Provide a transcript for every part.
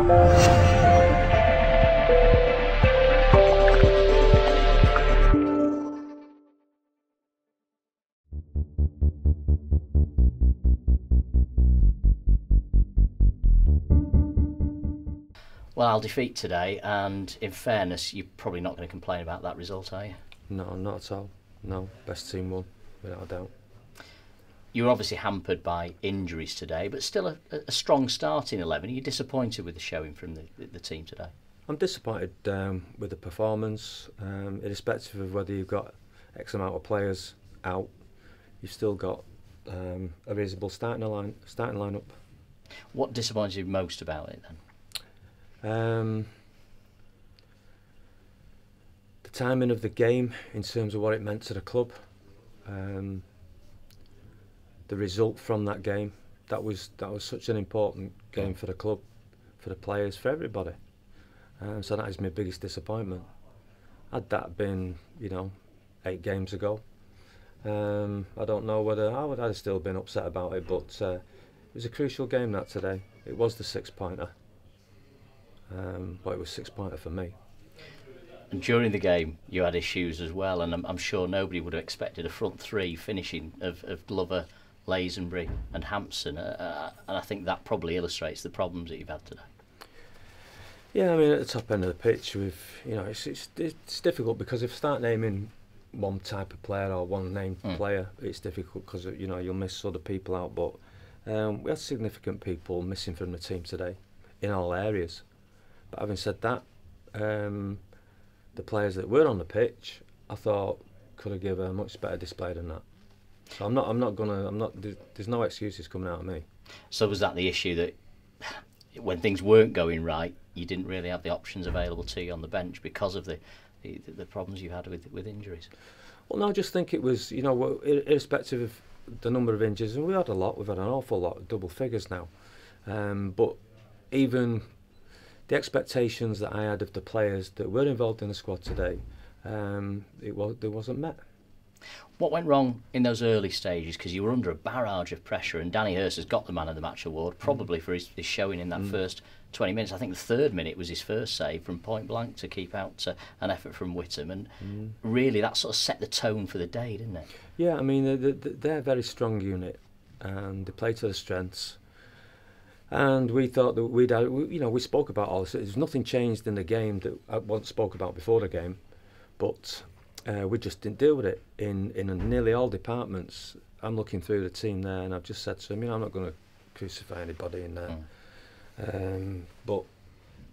Well, I'll defeat today, and in fairness, you're probably not going to complain about that result, are you? No, not at all. No, best team won, without a doubt. You were obviously hampered by injuries today, but still a strong start in 11. Are you disappointed with the showing from the team today? I'm disappointed with the performance, irrespective of whether you've got X amount of players out. You've still got a reasonable starting lineup. What disappointed you most about it then? The timing of the game in terms of what it meant to the club, the result from that game, that was such an important game for the club, for the players, for everybody. So that is my biggest disappointment. Had that been, 8 games ago, I don't know whether I would have still been upset about it, but it was a crucial game that today. It was the 6-pointer. Well, it was 6-pointer for me. And during the game, you had issues as well, and I'm sure nobody would have expected a front three finishing of Glover, Lazenbury, and Hampson. And I think that probably illustrates the problems that you've had today. Yeah, I mean, at the top end of the pitch, it's difficult because if you start naming one type of player or one named player, it's difficult because you'll miss other people out. But we had significant people missing from the team today in all areas. But having said that, the players that were on the pitch, I thought could have given a much better display than that. So there's no excuses coming out of me. So was that the issue, that when things weren't going right, you didn't really have the options available to you on the bench because of the problems you had with injuries? Well, no, I just think it was, irrespective of the number of injuries, and we had a lot, we've had an awful lot, double figures now. But even the expectations that I had of the players that were involved in the squad today, they wasn't met. What went wrong in those early stages? Because you were under a barrage of pressure, and Danny Hurst has got the Man of the Match award, probably for his showing in that first 20 minutes. I think the third minute was his first save from point blank to keep out an effort from Whittam, and really that sort of set the tone for the day, didn't it? Yeah, I mean, they're a very strong unit, and they play to their strengths. And we thought that we spoke about all this. There's nothing changed in the game that I once spoke about before the game, but we just didn't deal with it in nearly all departments. I'm looking through the team there, and I've just said to him, I'm not going to crucify anybody in there. But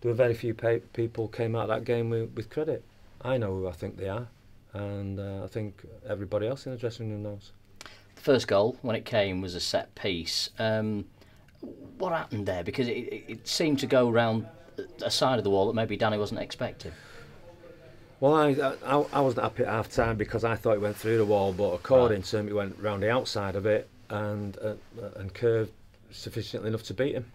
there were very few people came out of that game with credit. I know who I think they are, and I think everybody else in the dressing room knows. The first goal, when it came, was a set piece. What happened there? Because it seemed to go round a side of the wall that maybe Danny wasn't expecting. Well, I wasn't happy at half time because I thought it went through the wall, but according to him, it went round the outside of it and curved sufficiently enough to beat him.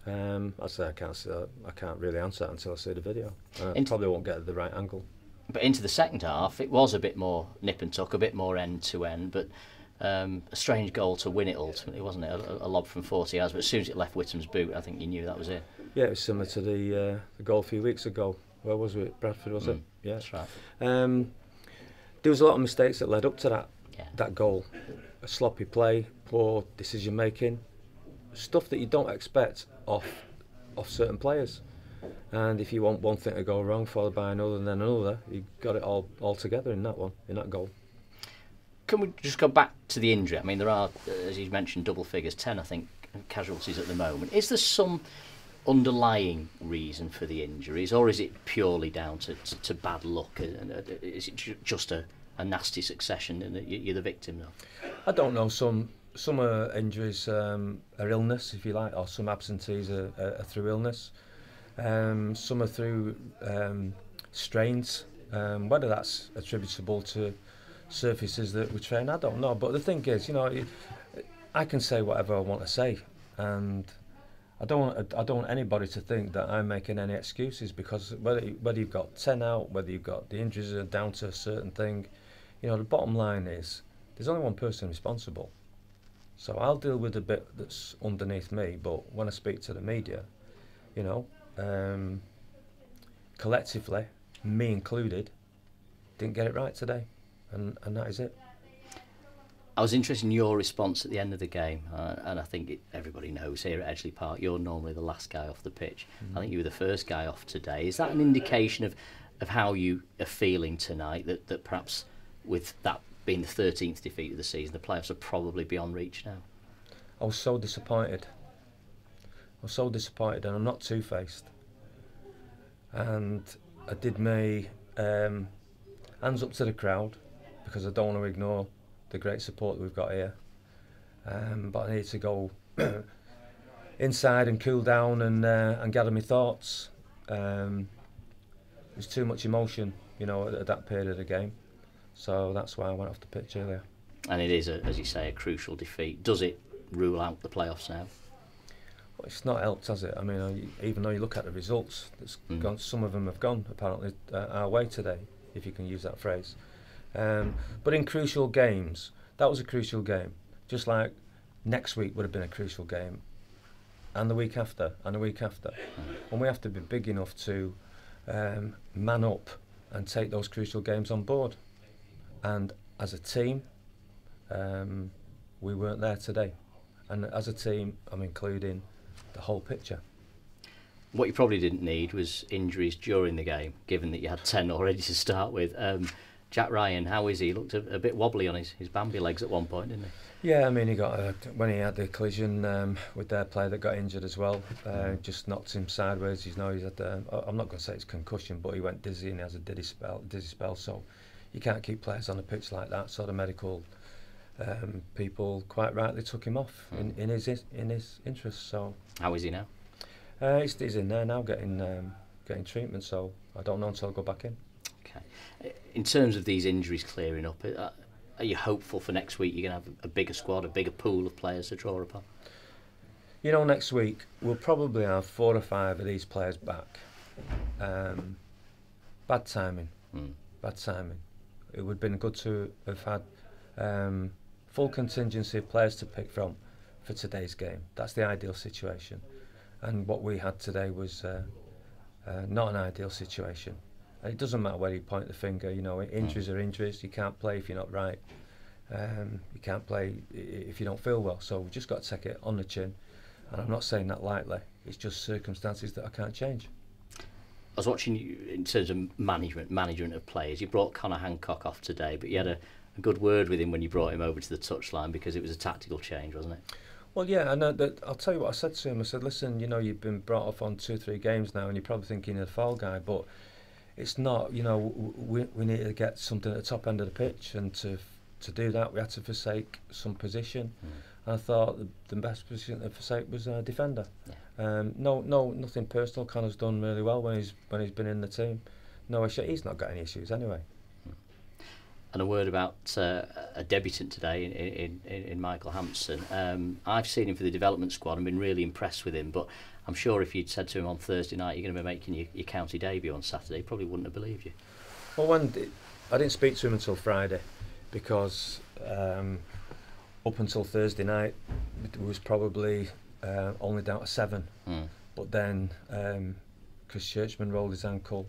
I can't really answer that until I see the video. I probably won't get the right angle. But into the second half, it was a bit more nip and tuck, a bit more end to end, but a strange goal to win it ultimately, wasn't it? A lob from 40 yards, but as soon as it left Whittam's boot, I think you knew that was it. Yeah, it was similar to the goal a few weeks ago. Where was it? Bradford, was it? Yeah, that's right. There was a lot of mistakes that led up to that goal. A sloppy play, poor decision making, stuff that you don't expect off certain players. And if you want one thing to go wrong followed by another and then another, you got it all together in that goal. Can we just go back to the injury? I mean, there are, as you mentioned, double figures, 10 I think casualties at the moment. Is there some underlying reason for the injuries, or is it purely down to bad luck? Is it just a nasty succession and you're the victim of? I don't know. Some injuries are illness, if you like, or some absentees are through illness. Some are through strains. Whether that's attributable to surfaces that we train, I don't know. But the thing is, I can say whatever I want to say, and I don't want anybody to think that I'm making any excuses, because whether you've got 10 out, whether you've got the injuries are down to a certain thing, the bottom line is there's only one person responsible. So I'll deal with the bit that's underneath me, but when I speak to the media, you know, collectively, me included, didn't get it right today, and that is it. I was interested in your response at the end of the game, and I think everybody knows here at Edgeley Park you're normally the last guy off the pitch. I think you were the first guy off today. Is that an indication of how you are feeling tonight, that perhaps with that being the 13th defeat of the season, the playoffs are probably beyond reach now? I was so disappointed. And I'm not two-faced. And I did my hands up to the crowd, because I don't want to ignore the great support that we've got here. But I need to go inside and cool down and gather my thoughts. There's too much emotion, you know, at that period of the game. So that's why I went off the pitch earlier. And it is, as you say, a crucial defeat. Does it rule out the playoffs now? Well, it's not helped, has it? I mean, even though you look at the results, gone, some of them have gone, apparently, our way today, if you can use that phrase. But in crucial games, that was a crucial game. Just like next week would have been a crucial game, and the week after, and the week after. And we have to be big enough to man up and take those crucial games on board. And as a team, we weren't there today. And as a team, I'm including the whole picture. What you probably didn't need was injuries during the game, given that you had 10 already to start with. Jack Ryan, how is he? He looked a bit wobbly on his Bambi legs at one point, didn't he? Yeah, I mean, he got when he had the collision with their player that got injured as well, just knocked him sideways. He's had, I'm not going to say it's concussion, but he went dizzy and he has a dizzy spell. So you can't keep players on a pitch like that. So the medical people quite rightly took him off in his interest. So how is he now? He's in there now getting treatment. So I don't know until I go back in. Okay. In terms of these injuries clearing up, are you hopeful for next week you're going to have a bigger squad, a bigger pool of players to draw upon? You know, next week we'll probably have 4 or 5 of these players back. Bad timing. Bad timing. It would have been good to have had full contingency of players to pick from for today's game. That's the ideal situation. And what we had today was not an ideal situation. And it doesn't matter where you point the finger, you know, injuries are injuries. You can't play if you're not right. You can't play if you don't feel well. So we've just got to take it on the chin. And I'm not saying that lightly. It's just circumstances that I can't change. I was watching you in terms of management of players. You brought Conor Hancock off today, but you had a good word with him when you brought him over to the touchline, because it was a tactical change, wasn't it? Well, yeah, and I'll tell you what I said to him. I said, listen, you know, you've been brought off on 2 or 3 games now, and you're probably thinking you're the foul guy, but it's not. You know, we need to get something at the top end of the pitch, and to do that we had to forsake some position. And I thought the best position to forsake was a defender. Yeah. Nothing personal. Connor's done really well when he's been in the team. No issue. He's not got any issues anyway. And a word about a debutant today in Michael Hampson. I've seen him for the development squad and been really impressed with him, but I'm sure if you'd said to him on Thursday night you're going to be making your county debut on Saturday, he probably wouldn't have believed you. Well, I didn't speak to him until Friday, because up until Thursday night it was probably only down to 7. But then Chris Churchman rolled his ankle,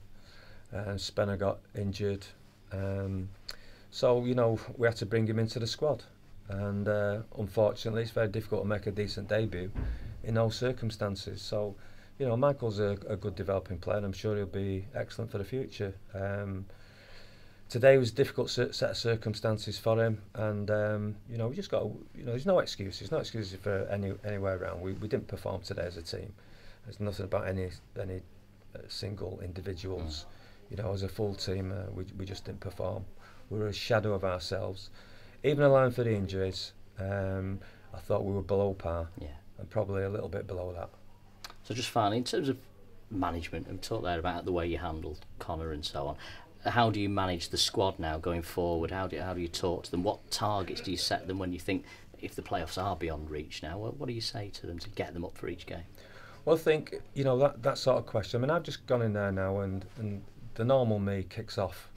Spenner got injured, so you know we had to bring him into the squad, and unfortunately it's very difficult to make a decent debut in those circumstances. So you know, Michael's a good developing player, and I'm sure he'll be excellent for the future. Today was a difficult set of circumstances for him, and you know, we just got there's no excuses for anywhere around. We didn't perform today as a team. There's nothing about any single individuals. You know, as a full team, we just didn't perform. We were a shadow of ourselves. Even allowing for the injuries, I thought we were below par, and probably a little bit below that. So just finally, in terms of management, and talk there about the way you handled Conor and so on. How do you manage the squad now going forward? How do you talk to them? What targets do you set them when you think if the playoffs are beyond reach now? What do you say to them to get them up for each game? Well, I think that sort of question. I mean, I've just gone in there now, and the normal me kicks off.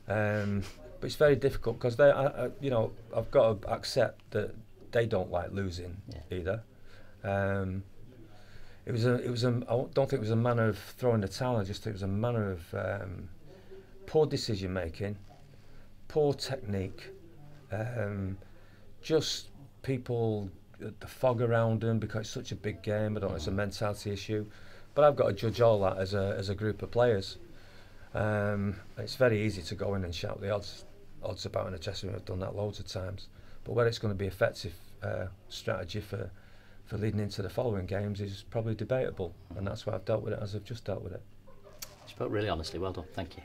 But it's very difficult because I've got to accept that they don't like losing either. I don't think it was a manner of throwing the towel. I just think it was a manner of poor decision making, poor technique, just people, the fog around them because it's such a big game. I don't know, it's a mentality issue, but I've got to judge all that as a group of players. It's very easy to go in and shout the odds about in a dressing room. I've done that loads of times, but whether it's going to be effective strategy for leading into the following games is probably debatable, and that's why I've dealt with it as I've just dealt with it. You spoke really honestly. Well done. Thank you.